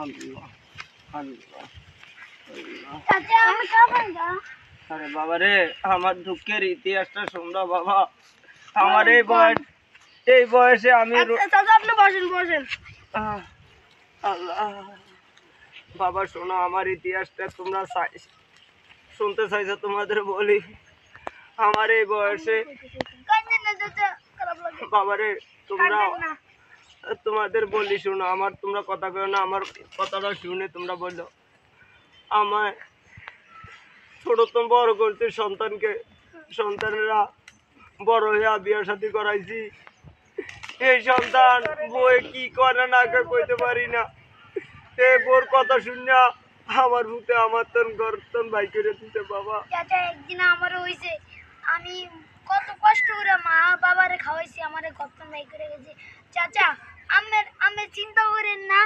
আল্লাহ আল্লাহ আল্লাহ। চাচা আমি খাবেন না। আরে বাবা রে, আমার দুঃখের ইতিহাসটা শুনলো বাবা। আমার এই বয়সে আমি চাচা আপনি বসেন বসেন। আল্লাহ বাবা শোনো, আমার ইতিহাসটা তোমরা শুনতে চাইছো, তোমাদের বলি। আমার এই বয়সে কাঁদেন না চাচা, খারাপ লাগে। বাবারে তোমরা কাঁদেন না। তোমাদের বলি শোনো, আমার তোমরা কথা কও না, আমার কথাটা শুনে তোমরা বললো। আমার ছোটতম বড় করছে সন্তানকে, সন্তানেরা বড় হইয়া বিয়ে শাদী করাইছি। এই সন্তান বই কি করে না কইতে পারি না। এই বোর কথা শুনিয়া আমার ভূতে আমার তন গর্তন বাই করে দিতে বাবা। চাচা একদিন আমার হইছে, আমি কত কষ্ট করে মা বাবারে খাওয়াইছি, আমারে গর্তন বাই করে গেছে। চাচা আমি চিন্তা করেন না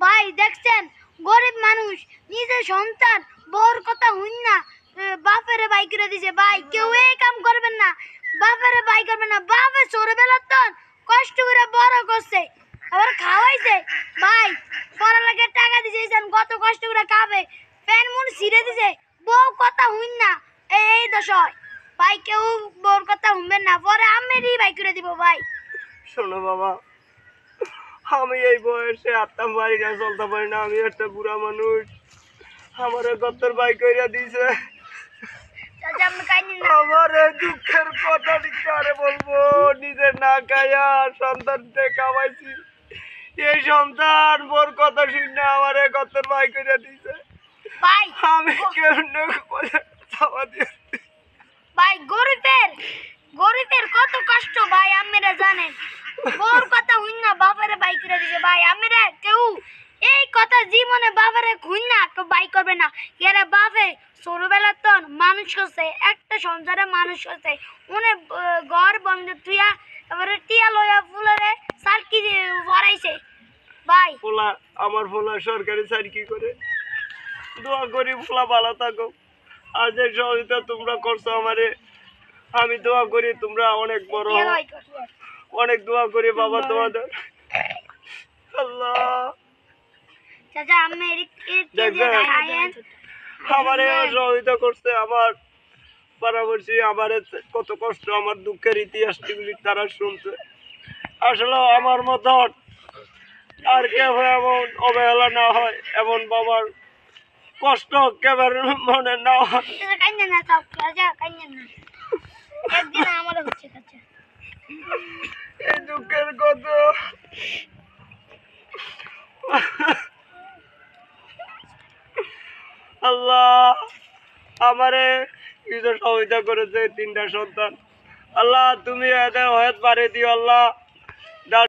ভাই, দেখছেন গরিব মানুষ নিজের সন্তান বউর কথা হইন না বাপেরে বাই করে দিছে। ভাই কেউ এই কাম করবেন না, বাপেরে বাই করবেন না। বাপে ছোটবেলার তন কষ্ট করে বড় করছে, আবার খাওয়াইছে। ভাই পড়ালেখার টাকা দিছে, কত কষ্ট করে খাবে, প্যান মুন ছিঁড়ে দিছে, বউ কথা হইন না। এই দশয় ভাই কেউ বউর কথা শুনবেন না, পরে আমেরই বাই করে দিব। ভাই শোনো বাবা, আমি এই বয়সে আত্মাম পারি না, চলতে পারি না, আমি একটা বুড়া মানুষ। আমার গত্তর বাই কইরা দিছে। চাচা আপনি কাইনি না। আমার এই দুঃখের কথা কারে বলবো, নিজে না খাইয়া সন্তানকে খাওয়াইছি। এই সন্তান বোর কথা শুনে আমার গত্তর বাই কইরা দিছে। ভাই আমি কেমনে চাওয়া দিয়ে ভাই গরিবের কত কষ্ট ভাই আমেরা জানেন। বউর কথা হইন না বাবারে বাই করে দিছে। ভাই আমেরা কেউ এই কথা জীবনে বাবারে খুইন না তো বাই করবে না। এরা বাপে ছোটবেলার তন মানুষ করছে, একটা সংসারে মানুষ করছে, উনি ঘর বন্ধ তুইয়া তারপরে টিয়া লইয়া ফুলরে সালকি ভরাইছে। ভাই পোলা, আমার পোলা সরকারি চাকরি করে। দোয়া করি পোলা ভালো থাকো। আর যে সহযোগিতা তোমরা করছো আমারে, আমি দোয়া করি তোমরা অনেক বড় হও। অনেক দোয়া করি বাবা তোমাদের। আল্লাহ চাচা আমি খায়েন আমারে সহযোগিতা করছে আমার পরামর্শী, আমার কত কষ্ট, আমার দুঃখের ইতিহাসগুলি তারা শুনছে। আসলে আমার মতন আর কেউ এমন অবহেলা না হয়, এমন বাবার কষ্ট কেবল মনে না হয়। চাচা কাইন্না না, চাচা কাইন্না না, একদিন আমার হচ্ছে চাচা। এই দুঃখের কথা আল্লাহ আমারে কিছু সহযোগিতা করেছে তিনটা সন্তান। আল্লাহ তুমি এদের হয়ত পারে দিও আল্লাহ।